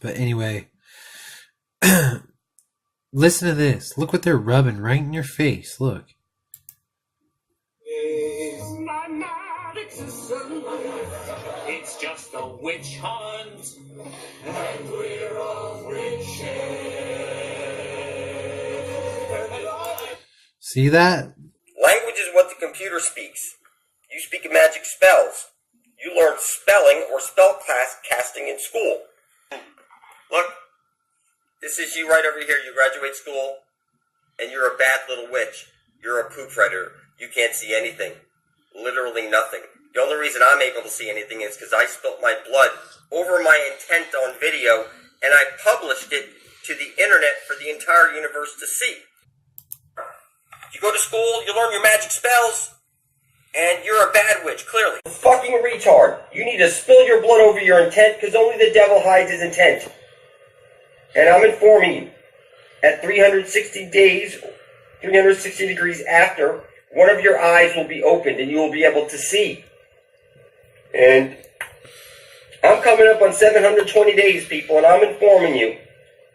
But anyway, listen to this. Look what they're rubbing right in your face. Look. It's just a witch hunt, and we're all witches. See that? Language is what the computer speaks. You speak magic spells. You learn spelling or spell class casting in school. Look, this is you right over here. You graduate school, and you're a bad little witch. You're a poop predator. You can't see anything. Literally nothing. The only reason I'm able to see anything is because I spilt my blood over my intent on video, and I published it to the internet for the entire universe to see. You go to school, you learn your magic spells, and you're a bad witch, clearly. Fucking retard. You need to spill your blood over your intent, because only the devil hides his intent. And I'm informing you, at 360 days, 360 degrees after, one of your eyes will be opened, and you will be able to see. And I'm coming up on 720 days, people, and I'm informing you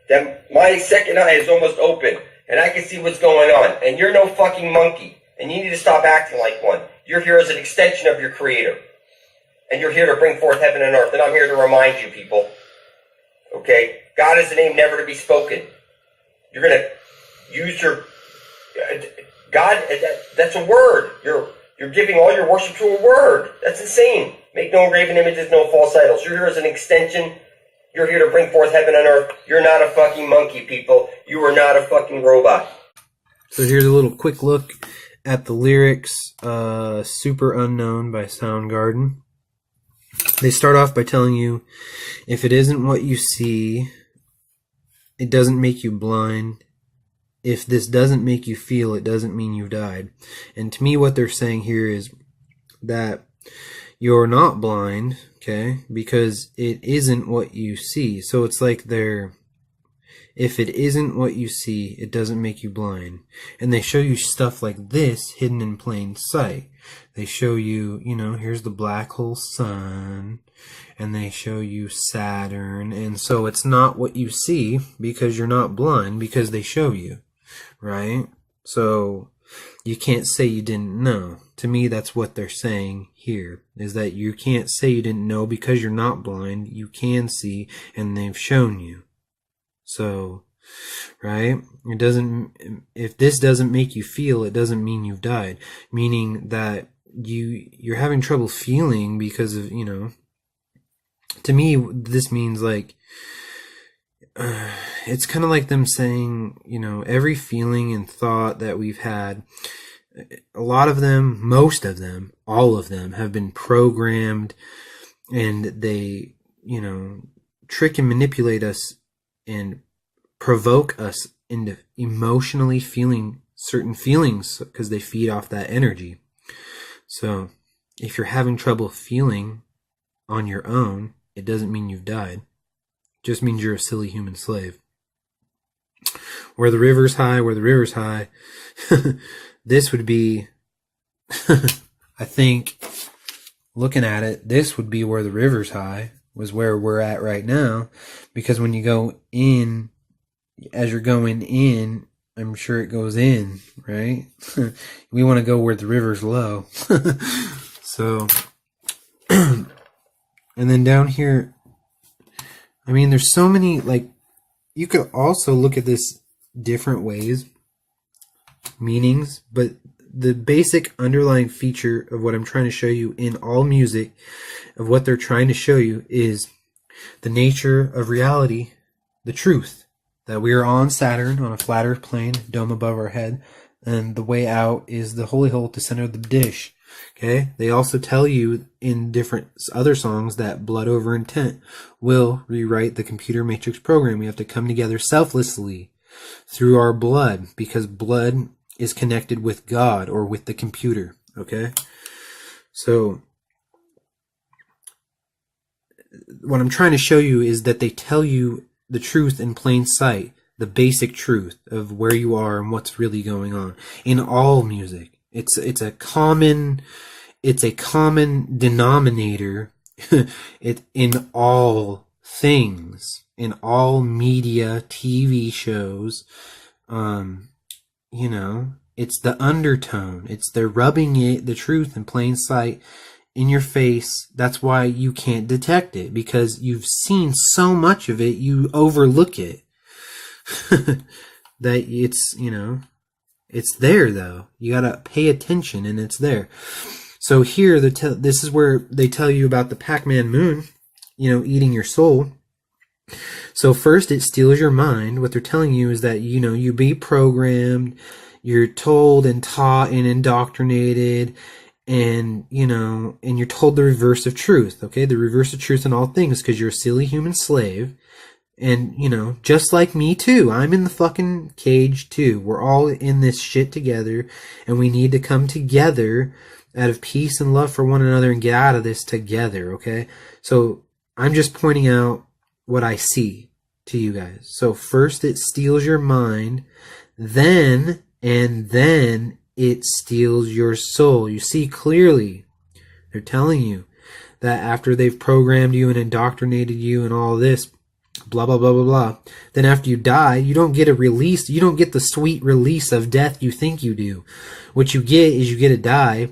that my second eye is almost open, and I can see what's going on. And you're no fucking monkey, and you need to stop acting like one. You're here as an extension of your creator. And you're here to bring forth heaven and earth, and I'm here to remind you, people. Okay? God is a name never to be spoken. You're going to use your... God, that's a word. You're giving all your worship to a word. That's insane. Make no graven images, no false idols. You're here as an extension. You're here to bring forth heaven and earth. You're not a fucking monkey, people. You are not a fucking robot. So here's a little quick look at the lyrics. Super Unknown by Soundgarden. They start off by telling you, if it isn't what you see, it doesn't make you blind. If this doesn't make you feel, it doesn't mean you've died. And to me, what they're saying here is that you're not blind, okay, because it isn't what you see. So it's like if it isn't what you see, it doesn't make you blind. And they show you stuff like this hidden in plain sight. They show you, here's the black hole sun, and they show you Saturn. And so it's not what you see because you're not blind, because they show you, right? So you can't say you didn't know. To me, that's what they're saying here, is that you can't say you didn't know because you're not blind. You can see, and they've shown you. So, right? If this doesn't make you feel, it doesn't mean you've died. Meaning that you're having trouble feeling because of, to me, this means like, it's kind of like them saying, every feeling and thought that we've had, a lot of them, most of them, all of them have been programmed, and they, trick and manipulate us and provoke us into emotionally feeling certain feelings because they feed off that energy. So if you're having trouble feeling on your own, it doesn't mean you've died. It just means you're a silly human slave. Where the river's high, where the river's high. This would be, I think, looking at it, this would be where the river's high, was where we're at right now. Because when you go in, as you're going in, I'm sure it goes in, right? We want to go where the river's low. So, and then down here, I mean, there's so many, you could also look at this different ways, meanings, but the basic underlying feature of what I'm trying to show you in all music, of what they're trying to show you, is the nature of reality, the truth, that we are on Saturn, on a flat earth plane, dome above our head, and the way out is the holy hole to center the dish. Okay? They also tell you in different other songs that blood over intent will rewrite the computer matrix program. We have to come together selflessly through our blood, because blood is connected with God or with the computer. Okay? So what I'm trying to show you is that they tell you the truth in plain sight, the basic truth of where you are and what's really going on in all music. It's a common denominator in all things in all media, TV shows, you know, it's the undertone. It's they're rubbing the truth in plain sight in your face. That's why you can't detect it, because you've seen so much of it, you overlook it. That it's, you know, it's there though. You gotta pay attention, and it's there. So here, this is where they tell you about the Pac-Man moon, you know, eating your soul. So first, it steals your mind. What they're telling you is that, you know, you be programmed, you're told and taught and indoctrinated, and, you know, and you're told the reverse of truth, okay? The reverse of truth in all things, because you're a silly human slave. And, you know, just like me too. I'm in the fucking cage too. We're all in this shit together, and we need to come together out of peace and love for one another and get out of this together, okay? So I'm just pointing out what I see to you guys. So first it steals your mind, then it steals your soul. You see clearly, they're telling you that after they've programmed you and indoctrinated you and all this, blah, blah, blah, blah, blah, then after you die, you don't get a release. You don't get the sweet release of death you think you do. What you get is you get to die.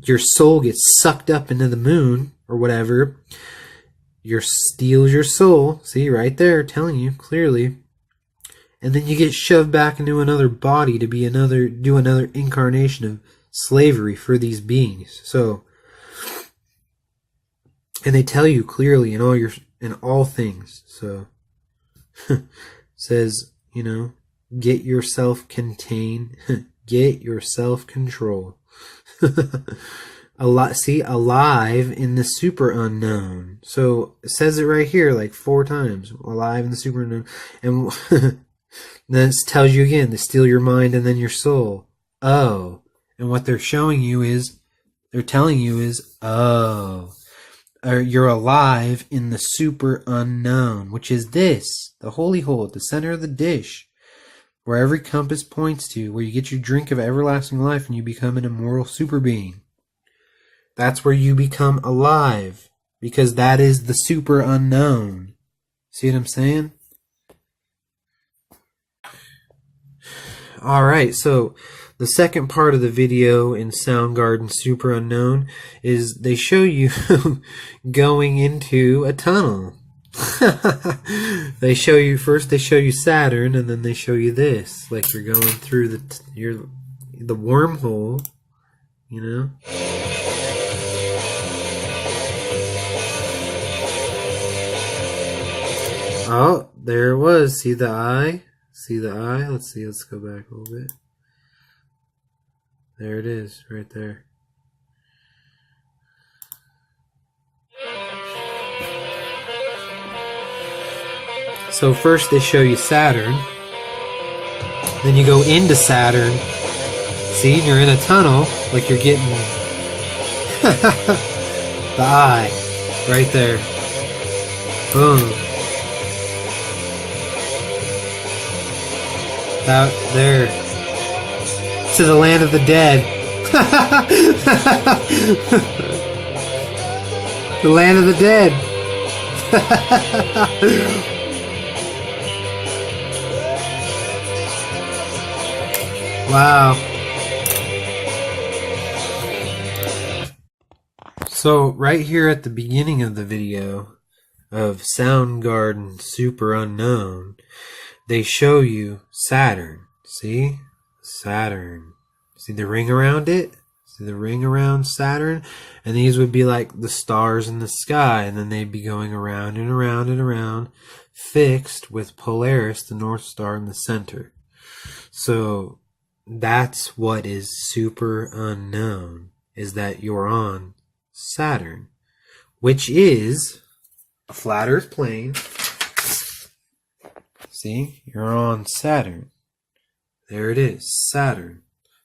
Your soul gets sucked up into the moon or whatever. Steals your soul. See, right there, telling you clearly. And then you get shoved back into another body to do another incarnation of slavery for these beings. So, and they tell you clearly in all things. So, says, you know, get yourself contained, get your self-control. Alive in the super unknown. So it says it right here like 4 times. Alive in the super unknown. And then it tells you again to steal your mind and then your soul. Oh. And what they're telling you is, oh, you're alive in the super unknown, which is this, the holy hole at the center of the dish, where every compass points to, where you get your drink of everlasting life and you become an immortal super being. That's where you become alive, because that is the super unknown. See what I'm saying? Alright, so the second part of the video in Soundgarden Super Unknown is they show you going into a tunnel. They show you Saturn, and then they show you this, like you're going through the wormhole, you know? Oh, there it was. See the eye? See the eye? Let's see. Let's go back a little bit. There it is, right there. So first they show you Saturn. Then you go into Saturn. See, you're in a tunnel, like you're getting the eye right there. Boom. Out there. To the land of the dead. The land of the dead. Wow. So right here at the beginning of the video of Soundgarden Super Unknown, they show you Saturn. See? Saturn. See the ring around it? See the ring around Saturn? And these would be like the stars in the sky, and then they'd be going around and around and around, fixed with Polaris, the North Star, in the center. So that's what is super unknown, is that you're on Saturn, which is a flat Earth plane. See, you're on Saturn. There it is, Saturn.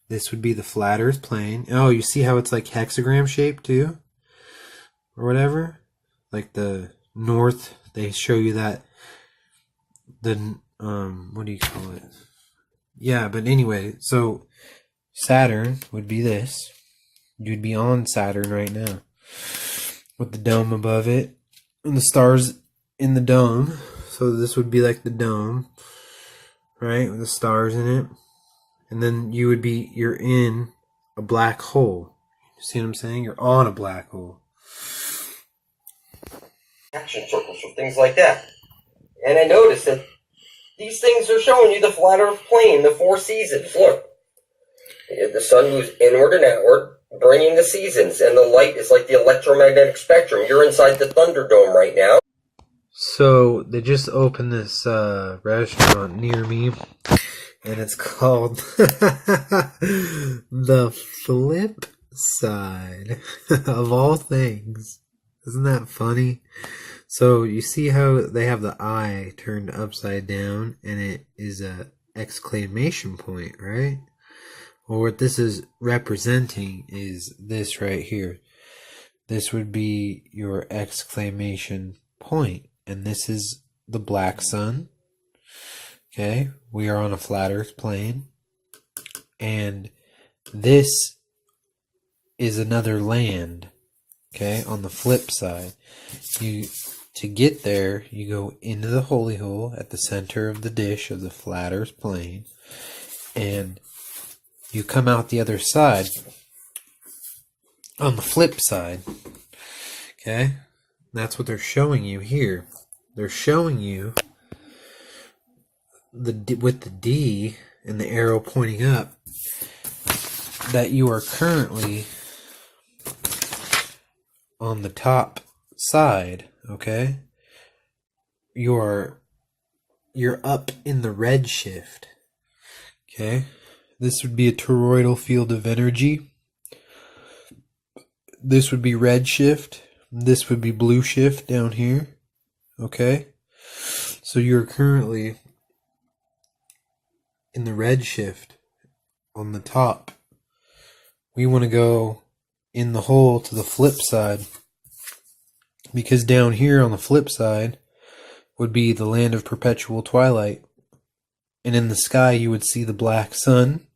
This would be the flat Earth plane. Oh, you see how it's like hexagram shaped too? Or whatever? Like the north, they show you that, what do you call it? Yeah, but anyway, so Saturn would be this. You'd be on Saturn right now, with the dome above it, and the stars in the dome. So this would be like the dome, right, with the stars in it. And then you're in a black hole. You see what I'm saying? You're on a black hole. Action circles or things like that. And I noticed that these things are showing you the flat Earth plane, the 4 seasons. Look, the sun moves inward and outward, bringing the seasons, and the light is like the electromagnetic spectrum. You're inside the Thunderdome right now. So they just opened this restaurant near me, and it's called The Flip Side, of all things. Isn't that funny? So you see how they have the eye turned upside down, and it is a exclamation point, right? Well, what this is representing is this right here. This would be your exclamation point, and this is the black sun. Okay, we are on a flat Earth plane, and this is another land. Okay, on the flip side, to get there, you go into the holy hole at the center of the dish of the flat Earth plane, and you come out the other side on the flip side. Okay, that's what they're showing you here. They're showing you with the D and the arrow pointing up that you are currently on the top side. Okay, you're up in the red shift. Okay, this would be a toroidal field of energy. This would be red shift. This would be blue shift down here. Okay, so you're currently in the red shift on the top. We want to go in the hole to the flip side, because down here on the flip side would be the land of perpetual twilight, and in the sky you would see the black sun,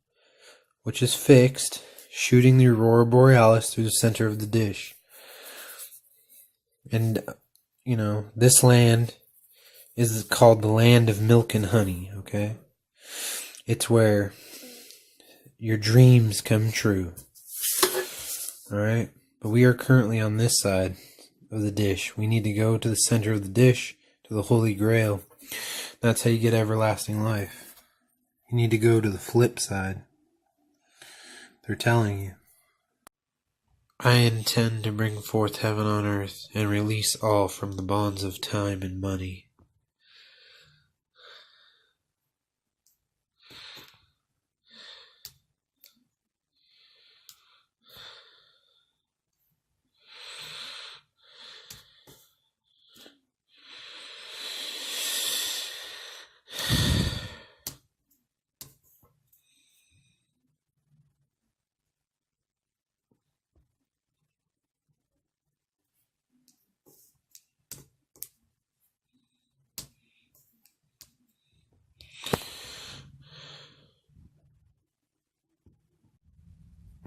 which is fixed, shooting the aurora borealis through the center of the dish. And you know, this land is called the land of milk and honey. Okay, it's where your dreams come true. Alright, but we are currently on this side of the dish. We need to go to the center of the dish, to the Holy Grail. That's how you get everlasting life. You need to go to the flip side. They're telling you. I intend to bring forth heaven on earth and release all from the bonds of time and money.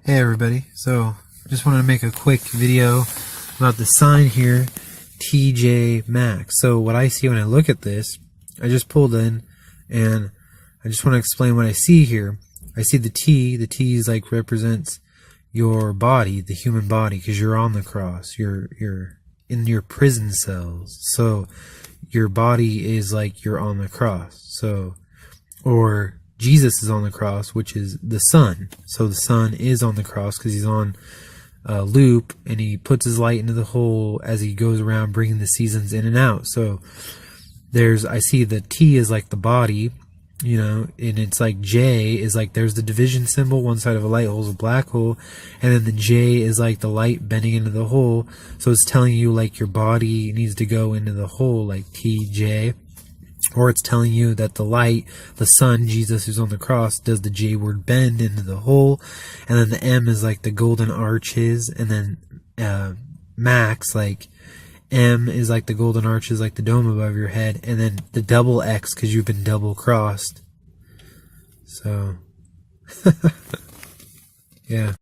Hey everybody, so just wanted to make a quick video about the sign here, TJ Maxx. So what I see when I look at this, I just pulled in and I just want to explain what I see here. I see the T is like represents your body, the human body, because you're on the cross, you're in your prison cells, so your body is like you're on the cross. So, or Jesus is on the cross, which is the sun. So the sun is on the cross because he's on a loop, and he puts his light into the hole as he goes around bringing the seasons in and out. So I see the T is like the body, you know, and it's like J is like, there's the division symbol. One side of a light hole is a black hole, and then the J is like the light bending into the hole. So it's telling you like your body needs to go into the hole, like TJ. Or it's telling you that the light, the sun, Jesus who's on the cross, does the J word bend into the hole. And then the M is like the golden arches. And then Max, like M is like the golden arches, like the dome above your head. And then the double X because you've been double crossed. So, yeah.